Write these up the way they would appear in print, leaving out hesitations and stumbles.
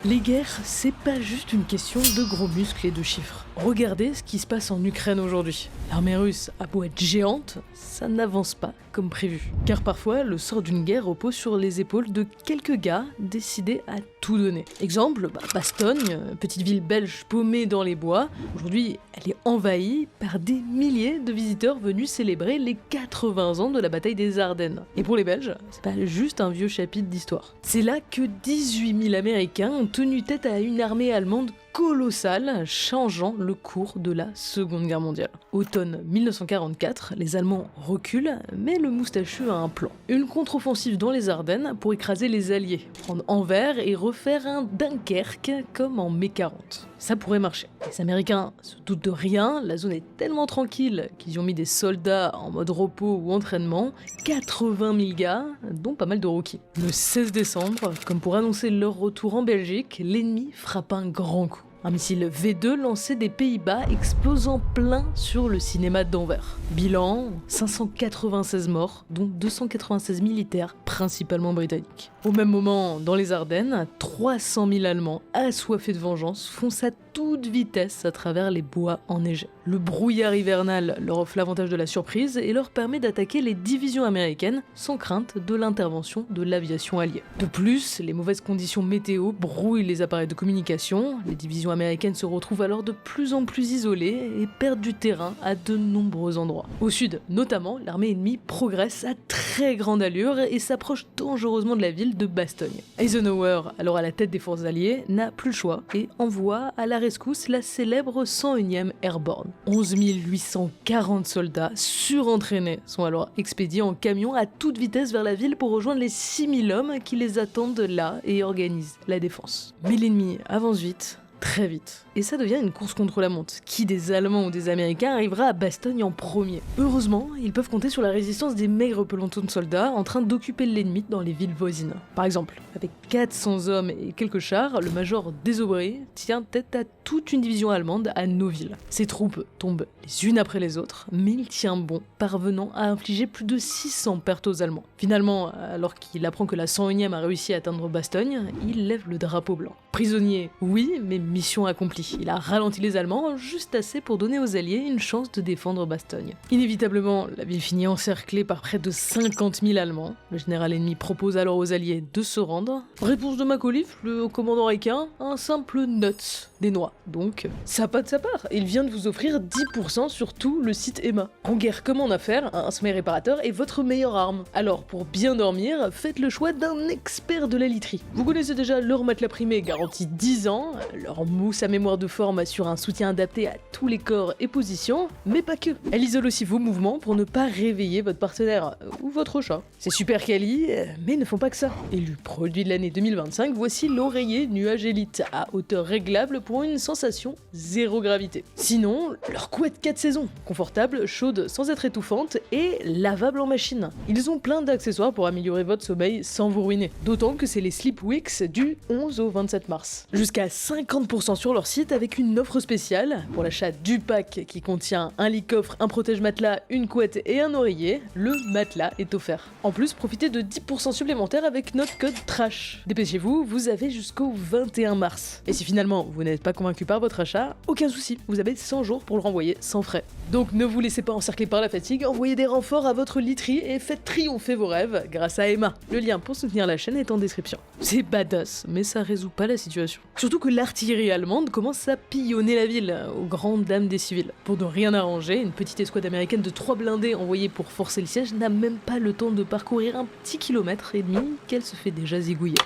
Les guerres, c'est pas juste une question de gros muscles et de chiffres. Regardez ce qui se passe en Ukraine aujourd'hui. L'armée russe a beau être géante, ça n'avance pas comme prévu. Car parfois, le sort d'une guerre repose sur les épaules de quelques gars décidés à tout donner. Exemple, Bastogne, petite ville belge paumée dans les bois. Aujourd'hui, elle est envahie par des milliers de visiteurs venus célébrer les 80 ans de la bataille des Ardennes. Et pour les Belges, c'est pas juste un vieux chapitre d'histoire. C'est là que 18 000 Américains ont tenu tête à une armée allemande colossale, changeant le cours de la Seconde Guerre mondiale. Automne 1944, les Allemands reculent, mais le moustachu a un plan. Une contre-offensive dans les Ardennes pour écraser les Alliés, prendre Anvers et refaire un Dunkerque comme en mai 40. Ça pourrait marcher. Les Américains se doutent de rien, la zone est tellement tranquille qu'ils y ont mis des soldats en mode repos ou entraînement, 80 000 gars, dont pas mal de rookies. Le 16 décembre, comme pour annoncer leur retour en Belgique, l'ennemi frappe un grand coup. Un missile V2 lancé des Pays-Bas explose en plein sur le cinéma d'Anvers. Bilan, 596 morts, dont 296 militaires, principalement britanniques. Au même moment, dans les Ardennes, 300 000 Allemands, assoiffés de vengeance, foncent à toute vitesse à travers les bois enneigés. Le brouillard hivernal leur offre l'avantage de la surprise et leur permet d'attaquer les divisions américaines sans crainte de l'intervention de l'aviation alliée. De plus, les mauvaises conditions météo brouillent les appareils de communication, les divisions américaines se retrouvent alors de plus en plus isolées et perdent du terrain à de nombreux endroits. Au sud, notamment, l'armée ennemie progresse à très grande allure et s'approche dangereusement de la ville de Bastogne. Eisenhower, alors à la tête des forces alliées, n'a plus le choix et envoie à la rescousse la célèbre 101e Airborne. 11 840 soldats surentraînés sont alors expédiés en camion à toute vitesse vers la ville pour rejoindre les 6 000 hommes qui les attendent là et organisent la défense. Mais l'ennemi avance vite, très vite. Et ça devient une course contre la montre. Qui des Allemands ou des Américains arrivera à Bastogne en premier? Heureusement, ils peuvent compter sur la résistance des maigres pelotons de soldats en train d'occuper l'ennemi dans les villes voisines. Par exemple, avec 400 hommes et quelques chars, le major Désaubry tient tête à toute une division allemande à Noville. Ses troupes tombent les unes après les autres, mais il tient bon, parvenant à infliger plus de 600 pertes aux Allemands. Finalement, alors qu'il apprend que la 101e a réussi à atteindre Bastogne, il lève le drapeau blanc. Prisonnier, oui, mais mission accomplie. Il a ralenti les Allemands juste assez pour donner aux Alliés une chance de défendre Bastogne. Inévitablement, la ville finit encerclée par près de 50 000 Allemands. Le général ennemi propose alors aux Alliés de se rendre. Réponse de Macauliffe, le commandant Requin, un simple nuts, des noix. Donc, ça pas de sa part. Il vient de vous offrir 10% sur tout le site Emma. En guerre comme en affaires, un sommeil réparateur est votre meilleure arme. Alors, pour bien dormir, faites le choix d'un expert de la literie. Vous connaissez déjà leur matelas primé garanti 10 ans, leur mousse à mémoire de forme assure un soutien adapté à tous les corps et positions, mais pas que. Elle isole aussi vos mouvements pour ne pas réveiller votre partenaire ou votre chat. C'est super quali, mais ne font pas que ça. Élu produit de l'année 2025, voici l'oreiller Nuage Elite à hauteur réglable pour une sensation zéro gravité. Sinon, leur couette 4 saisons, confortable, chaude sans être étouffante et lavable en machine. Ils ont plein d'accessoires pour améliorer votre sommeil sans vous ruiner. D'autant que c'est les Sleep Weeks du 11 au 27 mars. Jusqu'à 50% sur leur site avec une offre spéciale. Pour l'achat du pack qui contient un lit-coffre, un protège-matelas, une couette et un oreiller, le matelas est offert. En plus, profitez de 10% supplémentaires avec notre code TRASH. Dépêchez-vous, vous avez jusqu'au 21 mars. Et si finalement vous n'êtes pas convaincu par votre achat, aucun souci, vous avez 100 jours pour le renvoyer sans frais. Donc ne vous laissez pas encercler par la fatigue, envoyez des renforts à votre literie et faites triompher vos rêves grâce à Emma. Le lien pour soutenir la chaîne est en description. C'est badass, mais ça résout pas la situation. Surtout que l'artillerie allemande commence à pillonner la ville, aux grandes dames des civils. Pour ne rien arranger, une petite escouade américaine de 3 blindés envoyés pour forcer le siège n'a même pas le temps de parcourir un petit kilomètre et demi qu'elle se fait déjà zigouiller.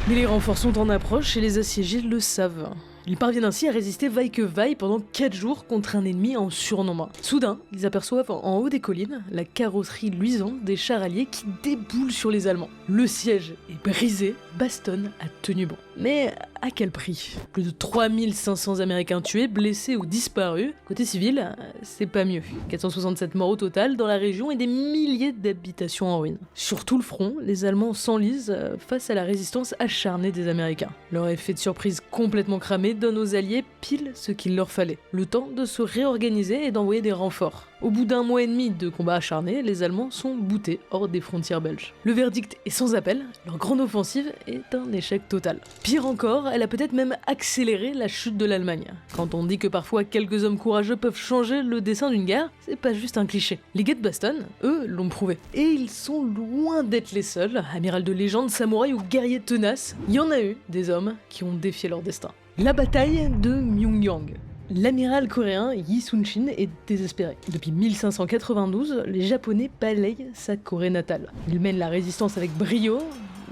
Mais les renforts sont en approche et les assiégés le savent. Ils parviennent ainsi à résister vaille que vaille pendant 4 jours contre un ennemi en surnombre. Soudain, ils aperçoivent en haut des collines la carrosserie luisante des chars alliés qui déboulent sur les Allemands. Le siège est brisé, Bastogne a tenu bon. Mais à quel prix? Plus de 3500 Américains tués, blessés ou disparus. Côté civil, c'est pas mieux. 467 morts au total dans la région et des milliers d'habitations en ruine. Sur tout le front, les Allemands s'enlisent face à la résistance acharnée des Américains. Leur effet de surprise complètement cramé donne aux Alliés pile ce qu'il leur fallait. Le temps de se réorganiser et d'envoyer des renforts. Au bout d'1 mois et demi de combats acharnés, les Allemands sont boutés hors des frontières belges. Le verdict est sans appel, leur grande offensive est un échec total. Pire encore, elle a peut-être même accéléré la chute de l'Allemagne. Quand on dit que parfois quelques hommes courageux peuvent changer le dessin d'une guerre, c'est pas juste un cliché. Les Gethbaston, eux, l'ont prouvé. Et ils sont loin d'être les seuls, amiral de légende, samouraï ou guerriers tenaces, il y en a eu des hommes qui ont défié leur destin. La bataille de Myungyang. L'amiral coréen Yi Sun-shin est désespéré. Depuis 1592, les Japonais balayent sa Corée natale. Il mène la résistance avec brio,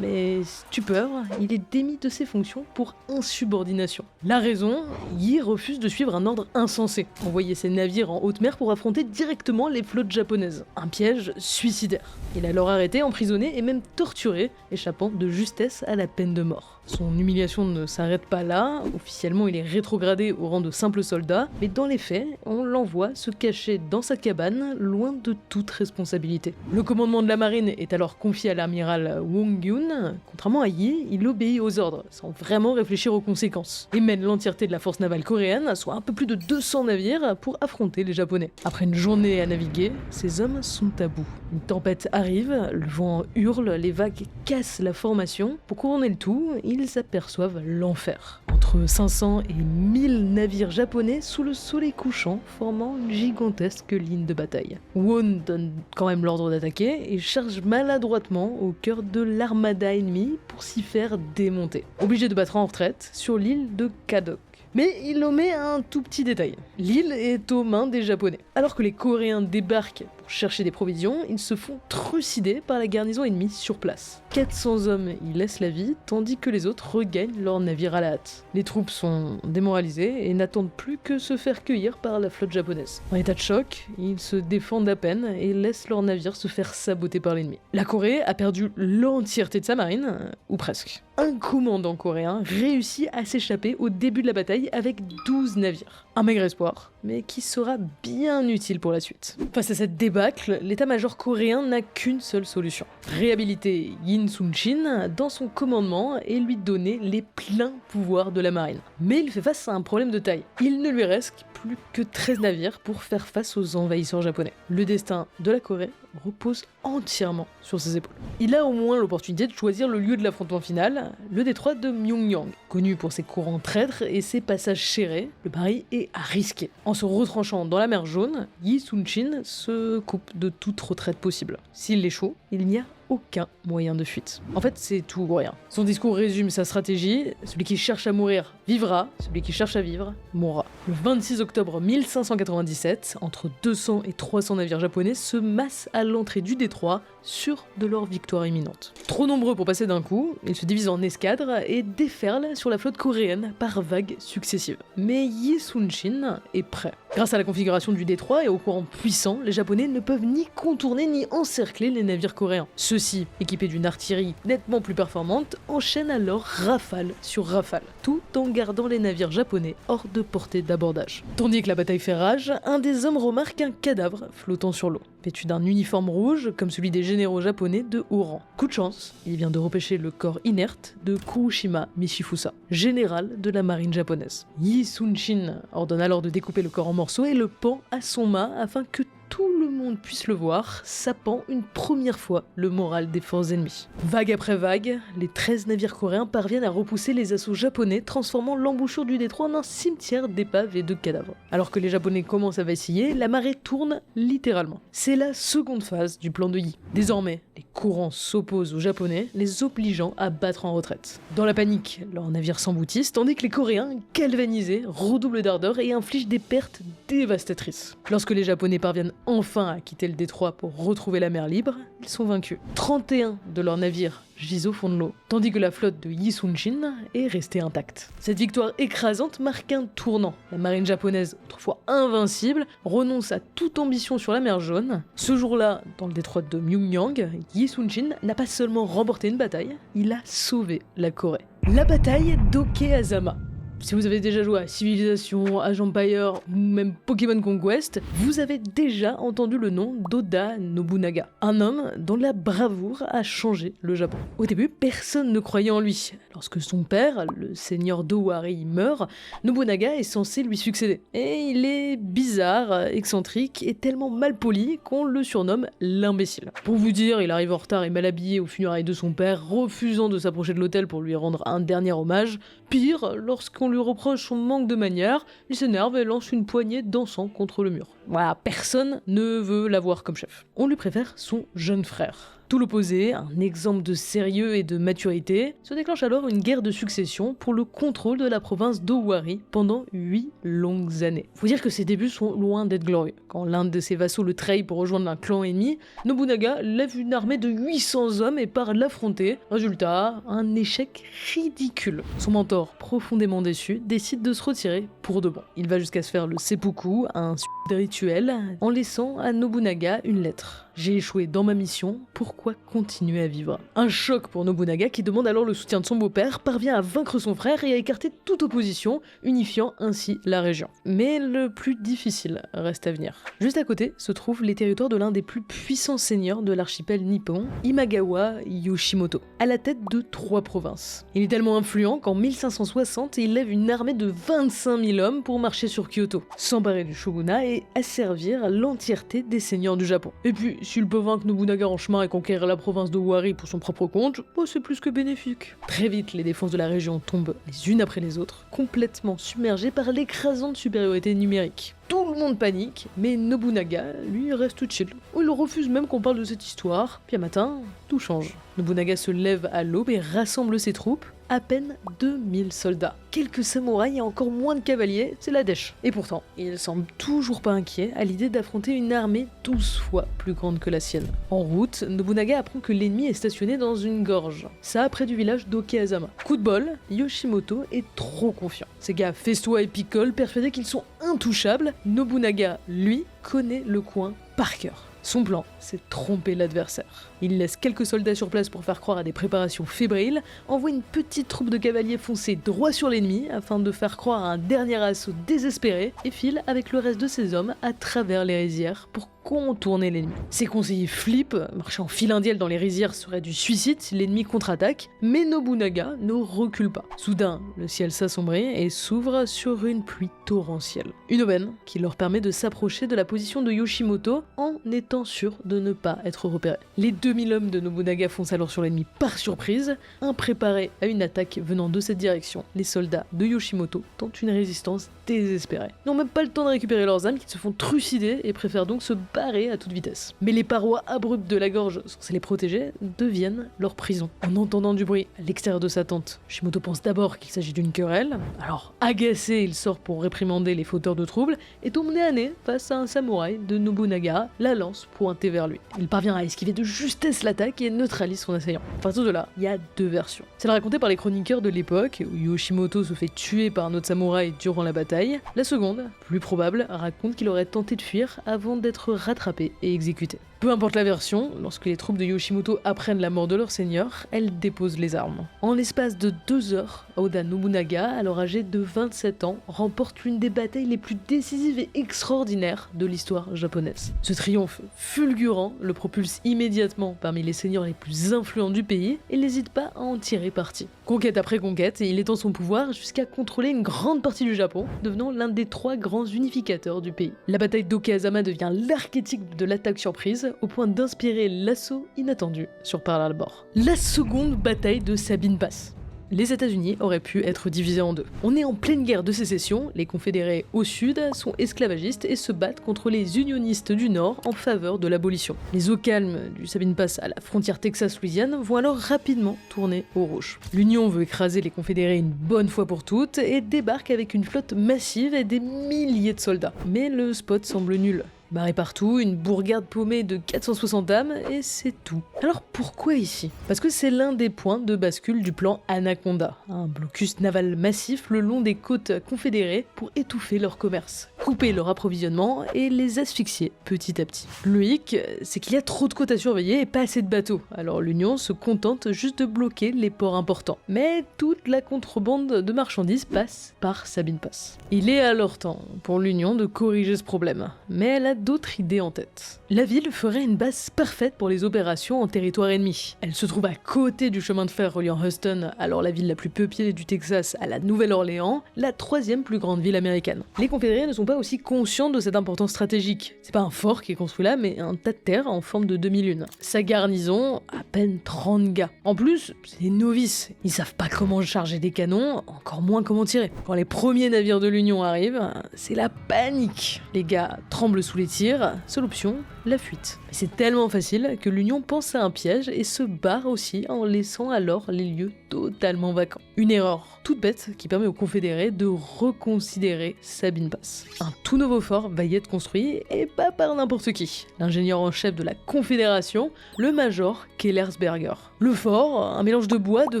mais stupeur, il est démis de ses fonctions pour insubordination. La raison, Yi refuse de suivre un ordre insensé, envoyer ses navires en haute mer pour affronter directement les flottes japonaises. Un piège suicidaire. Il est alors arrêté, emprisonné et même torturé, échappant de justesse à la peine de mort. Son humiliation ne s'arrête pas là, officiellement il est rétrogradé au rang de simple soldat, mais dans les faits, on l'envoie se cacher dans sa cabane, loin de toute responsabilité. Le commandement de la marine est alors confié à l'amiral Wong Yun. Contrairement à Yi, il obéit aux ordres, sans vraiment réfléchir aux conséquences, et mène l'entièreté de la force navale coréenne, soit un peu plus de 200 navires, pour affronter les Japonais. Après une journée à naviguer, ces hommes sont à bout. Une tempête arrive, le vent hurle, les vagues cassent la formation. Pour couronner le tout, ils aperçoivent l'enfer. Entre 500 et 1000 navires japonais sous le soleil couchant, formant une gigantesque ligne de bataille. Won donne quand même l'ordre d'attaquer et charge maladroitement au cœur de l'armada ennemie pour s'y faire démonter. Obligé de battre en retraite sur l'île de Kadok. Mais il omet un tout petit détail. L'île est aux mains des Japonais. Alors que les Coréens débarquent pour chercher des provisions, ils se font trucider par la garnison ennemie sur place. 400 hommes y laissent la vie, tandis que les autres regagnent leur navire à la hâte. Les troupes sont démoralisées et n'attendent plus que se faire cueillir par la flotte japonaise. En état de choc, ils se défendent à peine et laissent leur navire se faire saboter par l'ennemi. La Corée a perdu l'entièreté de sa marine, ou presque. Un commandant coréen réussit à s'échapper au début de la bataille avec 12 navires. Un maigre espoir, mais qui sera bien utile pour la suite. Face à cette débâcle, l'état-major coréen n'a qu'une seule solution. Réhabiliter Yi Sun-shin dans son commandement et lui donner les pleins pouvoirs de la marine. Mais il fait face à un problème de taille. Il ne lui reste plus que 13 navires pour faire face aux envahisseurs japonais. Le destin de la Corée repose entièrement sur ses épaules. Il a au moins l'opportunité de choisir le lieu de l'affrontement final, le détroit de Myungyang. Connu pour ses courants traîtres et ses passages serrés, le pari est à risquer. En se retranchant dans la mer Jaune, Yi Sun-shin se coupe de toute retraite possible. S'il échoue, il n'y a aucun moyen de fuite. En fait, c'est tout ou rien. Son discours résume sa stratégie: celui qui cherche à mourir vivra, celui qui cherche à vivre mourra. Le 26 octobre 1597, entre 200 et 300 navires japonais se massent à l'entrée du détroit, sûrs de leur victoire imminente. Trop nombreux pour passer d'un coup, ils se divisent en escadres et déferlent sur la flotte coréenne par vagues successives. Mais Yi Sun-shin est prêt. Grâce à la configuration du détroit et au courant puissant, les Japonais ne peuvent ni contourner ni encercler les navires coréens. Ceux-ci, équipés d'une artillerie nettement plus performante, enchaînent alors rafale sur rafale, tout en gardant les navires japonais hors de portée d'abordage. Tandis que la bataille fait rage, un des hommes remarque un cadavre flottant sur l'eau, vêtu d'un uniforme rouge comme celui des généraux japonais de haut rang. Coup de chance, il vient de repêcher le corps inerte de Kurushima Michifusa, général de la marine japonaise. Yi Sun-shin ordonne alors de découper le corps en morceaux et le pend à son mât afin que tout le monde puisse le voir, sapant une première fois le moral des forces ennemies. Vague après vague, les 13 navires coréens parviennent à repousser les assauts japonais, transformant l'embouchure du détroit en un cimetière d'épaves et de cadavres. Alors que les Japonais commencent à vaciller, la marée tourne littéralement. C'est la seconde phase du plan de Yi. Désormais, les courants s'opposent aux Japonais, les obligeant à battre en retraite. Dans la panique, leurs navires s'emboutissent, tandis que les Coréens, galvanisés, redoublent d'ardeur et infligent des pertes dévastatrices. Lorsque les Japonais parviennent enfin à quitter le détroit pour retrouver la mer libre, ils sont vaincus. 31 de leurs navires gisent au fond de l'eau, tandis que la flotte de Yi Sun-shin est restée intacte. Cette victoire écrasante marque un tournant. La marine japonaise, autrefois invincible, renonce à toute ambition sur la mer Jaune. Ce jour-là, dans le détroit de Myungyang, Yi Sun-shin n'a pas seulement remporté une bataille, il a sauvé la Corée. La bataille d'Okeazama. Si vous avez déjà joué à Civilization, Age Empire ou même Pokémon Conquest, vous avez déjà entendu le nom d'Oda Nobunaga, un homme dont la bravoure a changé le Japon. Au début, personne ne croyait en lui. Lorsque son père, le seigneur d'Owari, meurt, Nobunaga est censé lui succéder. Et il est bizarre, excentrique et tellement malpoli qu'on le surnomme l'imbécile. Pour vous dire, il arrive en retard et mal habillé aux funérailles de son père, refusant de s'approcher de l'autel pour lui rendre un dernier hommage. Pire, lorsqu'on lui reproche son manque de manières, il s'énerve et lance une poignée d'encens contre le mur. Voilà, personne ne veut l'avoir comme chef. On lui préfère son jeune frère. Tout l'opposé, un exemple de sérieux et de maturité, se déclenche alors une guerre de succession pour le contrôle de la province d'Owari pendant 8 longues années. Faut dire que ses débuts sont loin d'être glorieux. Quand l'un de ses vassaux le trahit pour rejoindre un clan ennemi, Nobunaga lève une armée de 800 hommes et part l'affronter. Résultat, un échec ridicule. Son mentor, profondément déçu, décide de se retirer pour de bon. Il va jusqu'à se faire le seppuku, un rituel, en laissant à Nobunaga une lettre. J'ai échoué dans ma mission, pourquoi continuer à vivre? Un choc pour Nobunaga qui demande alors le soutien de son beau-père, parvient à vaincre son frère et à écarter toute opposition, unifiant ainsi la région. Mais le plus difficile reste à venir. Juste à côté se trouvent les territoires de l'un des plus puissants seigneurs de l'archipel nippon, Imagawa Yoshimoto, à la tête de 3 provinces. Il est tellement influent qu'en 1560, il lève une armée de 25 000 hommes pour marcher sur Kyoto, s'emparer du shogunat et asservir l'entièreté des seigneurs du Japon. Et puis, s'il peut vaincre Nobunaga en chemin et conquérir la province d'Owari pour son propre compte, c'est plus que bénéfique. Très vite, les défenses de la région tombent les unes après les autres, complètement submergées par l'écrasante supériorité numérique. Tout le monde panique, mais Nobunaga, lui, reste chill. Il refuse même qu'on parle de cette histoire, puis un matin, tout change. Nobunaga se lève à l'aube et rassemble ses troupes, à peine 2000 soldats. Quelques samouraïs et encore moins de cavaliers, c'est la dèche. Et pourtant, il semble toujours pas inquiet à l'idée d'affronter une armée 12 fois plus grande que la sienne. En route, Nobunaga apprend que l'ennemi est stationné dans une gorge, ça près du village d'Okeazama. Coup de bol, Yoshimoto est trop confiant. Ses gars festoient et picolent, persuadés qu'ils sont intouchables. Nobunaga, lui, connaît le coin par cœur. Son plan, c'est tromper l'adversaire. Il laisse quelques soldats sur place pour faire croire à des préparations fébriles, envoie une petite troupe de cavaliers foncer droit sur l'ennemi afin de faire croire à un dernier assaut désespéré et file avec le reste de ses hommes à travers les rizières pour contourner l'ennemi. Ses conseillers flippent, marcher en file indienne dans les rizières serait du suicide si l'ennemi contre-attaque, mais Nobunaga ne recule pas. Soudain, le ciel s'assombrit et s'ouvre sur une pluie torrentielle. Une aubaine qui leur permet de s'approcher de la position de Yoshimoto en étant sûr de ne pas être repérés. Les 2000 hommes de Nobunaga foncent alors sur l'ennemi par surprise, impréparés à une attaque venant de cette direction. Les soldats de Yoshimoto tentent une résistance désespérée. Ils n'ont même pas le temps de récupérer leurs âmes qui se font trucider et préfèrent donc se barrer à toute vitesse. Mais les parois abruptes de la gorge, censées les protéger, deviennent leur prison. En entendant du bruit à l'extérieur de sa tente, Yoshimoto pense d'abord qu'il s'agit d'une querelle. Alors, agacé, il sort pour réprimander les fauteurs de troubles et tombe nez à nez face à un samouraï de Nobunaga, la lance pointée vers lui. Il parvient à esquiver de justesse l'attaque et neutralise son assaillant. À partir de là, il y a 2 versions. Celle racontée par les chroniqueurs de l'époque, où Yoshimoto se fait tuer par un autre samouraï durant la bataille. La seconde, plus probable, raconte qu'il aurait tenté de fuir avant d'être rattrapé et exécuté. Peu importe la version, lorsque les troupes de Yoshimoto apprennent la mort de leur seigneur, elles déposent les armes. En l'espace de 2 heures, Oda Nobunaga, alors âgé de 27 ans, remporte l'une des batailles les plus décisives et extraordinaires de l'histoire japonaise. Ce triomphe fulgurant le propulse immédiatement parmi les seigneurs les plus influents du pays et n'hésite pas à en tirer parti. Conquête après conquête, il étend son pouvoir jusqu'à contrôler une grande partie du Japon, devenant l'un des 3 grands unificateurs du pays. La bataille d'Okeazama devient l'archétype de l'attaque surprise, au point d'inspirer l'assaut inattendu sur Pearl Harbor. La seconde bataille de Sabine Pass. Les États-Unis auraient pu être divisés en 2. On est en pleine guerre de sécession, les confédérés au sud sont esclavagistes et se battent contre les unionistes du nord en faveur de l'abolition. Les eaux calmes du Sabine Pass à la frontière Texas-Louisiane vont alors rapidement tourner au rouge. L'Union veut écraser les confédérés une bonne fois pour toutes et débarque avec une flotte massive et des milliers de soldats. Mais le spot semble nul. Barré partout, une bourgade paumée de 460 âmes, et c'est tout. Alors pourquoi ici? Parce que c'est l'un des points de bascule du plan Anaconda, un blocus naval massif le long des côtes confédérées pour étouffer leur commerce. couper leur approvisionnement et les asphyxier petit à petit. Le hic, c'est qu'il y a trop de côtes à surveiller et pas assez de bateaux, alors l'Union se contente juste de bloquer les ports importants. Mais toute la contrebande de marchandises passe par Sabine Pass. Il est alors temps pour l'Union de corriger ce problème, mais elle a d'autres idées en tête. La ville ferait une base parfaite pour les opérations en territoire ennemi. Elle se trouve à côté du chemin de fer reliant Houston, alors la ville la plus peuplée du Texas, à la Nouvelle-Orléans, la 3e plus grande ville américaine. Les Confédérés ne sont pas aussi conscients de cette importance stratégique. C'est pas un fort qui est construit là, mais un tas de terre en forme de demi-lune. Sa garnison, à peine 30 gars. En plus, c'est des novices. Ils savent pas comment charger des canons, encore moins comment tirer. Quand les premiers navires de l'Union arrivent, c'est la panique. Les gars tremblent sous les tirs. Seule option, la fuite. Mais c'est tellement facile que l'Union pense à un piège et se barre aussi en laissant alors les lieux totalement vacants. Une erreur toute bête qui permet aux Confédérés de reconsidérer Sabine Pass. Un tout nouveau fort va y être construit et pas par n'importe qui. L'ingénieur en chef de la Confédération, le major Kellersberger. Le fort, un mélange de bois, de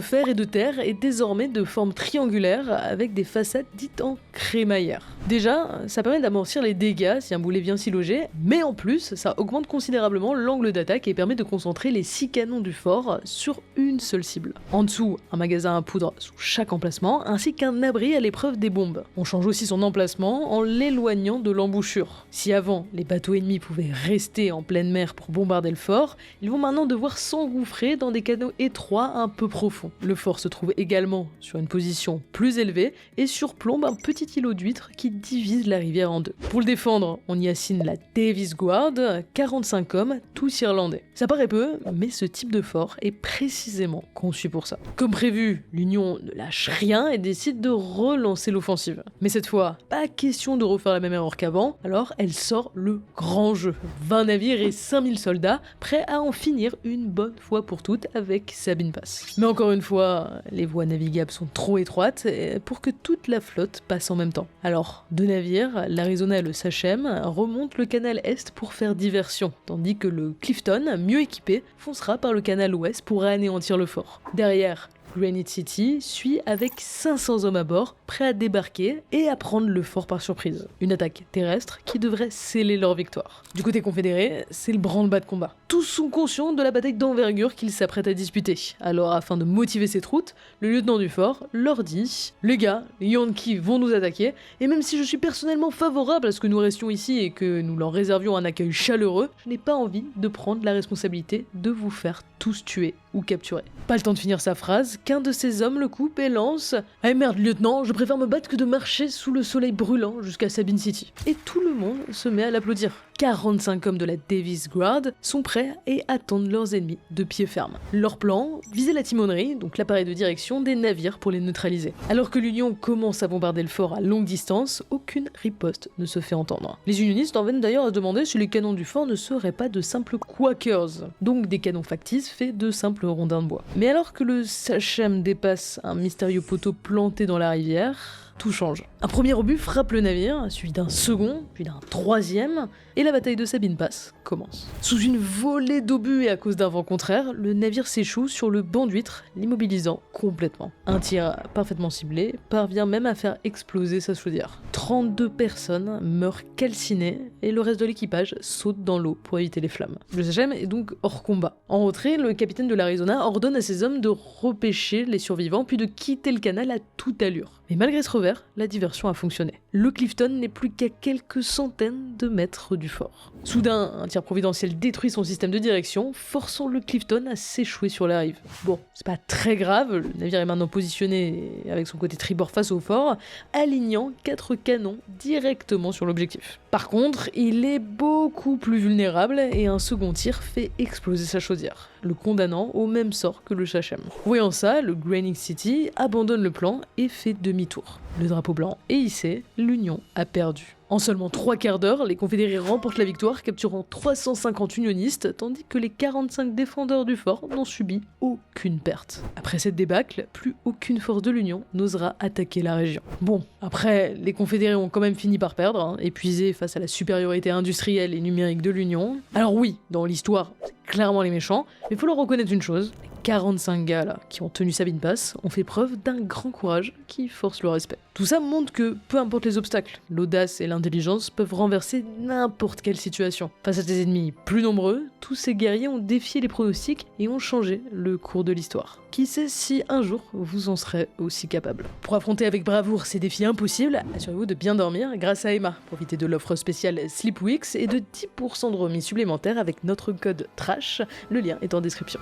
fer et de terre, est désormais de forme triangulaire avec des façades dites en crémaillère. Déjà, ça permet d'amortir les dégâts si un boulet vient s'y loger, mais en plus, ça augmente considérablement l'angle d'attaque et permet de concentrer les 6 canons du fort sur une seule cible. En dessous, un magasin à poudre sous chaque emplacement, ainsi qu'un abri à l'épreuve des bombes. On change aussi son emplacement en l'éloignant de l'embouchure. Si avant, les bateaux ennemis pouvaient rester en pleine mer pour bombarder le fort, ils vont maintenant devoir s'engouffrer dans des canaux étroits un peu profonds. Le fort se trouve également sur une position plus élevée et surplombe un petit îlot d'huîtres qui divise la rivière en deux. Pour le défendre, on y assigne la Davis Guard, 45 hommes, tous irlandais. Ça paraît peu, mais ce type de fort est précisément conçu pour ça. Comme prévu, l'Union ne lâche rien et décide de relancer l'offensive. Mais cette fois, pas question de refaire la même erreur qu'avant, alors elle sort le grand jeu. 20 navires et 5000 soldats, prêts à en finir une bonne fois pour toutes avec Sabine Pass. Mais encore une fois, les voies navigables sont trop étroites pour que toute la flotte passe en même temps. Alors, 2 navires, l'Arizona et le Sachem, remontent le canal Est pour faire diversion, tandis que le Clifton, mieux équipé, foncera par le canal Ouest pour anéantir le fort. Derrière, Granite City suit avec 500 hommes à bord, prêts à débarquer et à prendre le fort par surprise. Une attaque terrestre qui devrait sceller leur victoire. Du côté confédéré, c'est le branle-bas de combat. Tous sont conscients de la bataille d'envergure qu'ils s'apprêtent à disputer. Alors afin de motiver ces troupes, le lieutenant du fort leur dit « Les gars, les Yankees vont nous attaquer, et même si je suis personnellement favorable à ce que nous restions ici et que nous leur réservions un accueil chaleureux, je n'ai pas envie de prendre la responsabilité de vous faire tous tuer ou capturer. » Pas le temps de finir sa phrase, qu'un de ses hommes le coupe et lance « Ah merde lieutenant, je préfère me battre que de marcher sous le soleil brûlant jusqu'à Sabine City. » Et tout le monde se met à l'applaudir. 45 hommes de la Davis Guard sont prêts et attendent leurs ennemis de pied ferme. Leur plan, viser la timonerie, donc l'appareil de direction des navires pour les neutraliser. Alors que l'Union commence à bombarder le fort à longue distance, aucune riposte ne se fait entendre. Les unionistes en viennent d'ailleurs à se demander si les canons du fort ne seraient pas de simples quakers, donc des canons factices faits de simples rondins de bois. Mais alors que le Sachem dépasse un mystérieux poteau planté dans la rivière, tout change. Un premier obus frappe le navire, suivi d'un second, puis d'un troisième, et la bataille de Sabine Pass commence. Sous une volée d'obus et à cause d'un vent contraire, le navire s'échoue sur le banc d'huîtres, l'immobilisant complètement. Un tir parfaitement ciblé parvient même à faire exploser sa chaudière. 32 personnes meurent calcinées et le reste de l'équipage saute dans l'eau pour éviter les flammes. Le Sachem est donc hors combat. En retrait, le capitaine de l'Arizona ordonne à ses hommes de repêcher les survivants puis de quitter le canal à toute allure. Mais malgré ce revers, la diversion a fonctionné. Le Clifton n'est plus qu'à quelques centaines de mètres du fort. Soudain, un tir providentiel détruit son système de direction, forçant le Clifton à s'échouer sur la rive. Bon, c'est pas très grave, le navire est maintenant positionné avec son côté tribord face au fort, alignant 4 canons directement sur l'objectif. Par contre, il est beaucoup plus vulnérable et un second tir fait exploser sa chaudière, le condamnant au même sort que le Sachem. Voyant ça, le Granite City abandonne le plan et fait demi-tour. Le drapeau blanc est hissé, l'Union a perdu. En seulement 3 quarts d'heure, les Confédérés remportent la victoire, capturant 350 unionistes, tandis que les 45 défendeurs du fort n'ont subi aucune perte. Après cette débâcle, plus aucune force de l'Union n'osera attaquer la région. Bon, après, les Confédérés ont quand même fini par perdre, épuisés face à la supériorité industrielle et numérique de l'Union. Alors oui, dans l'histoire, c'est clairement les méchants, mais il faut leur reconnaître une chose, 45 gars là, qui ont tenu Sabine Pass, ont fait preuve d'un grand courage qui force le respect. Tout ça montre que, peu importe les obstacles, l'audace et l'intelligence peuvent renverser n'importe quelle situation. Face à des ennemis plus nombreux, tous ces guerriers ont défié les pronostics et ont changé le cours de l'histoire. Qui sait si un jour vous en serez aussi capable. Pour affronter avec bravoure ces défis impossibles, assurez-vous de bien dormir grâce à Emma. Profitez de l'offre spéciale Sleep Weeks et de 10% de remise supplémentaire avec notre code TRASH, le lien est en description.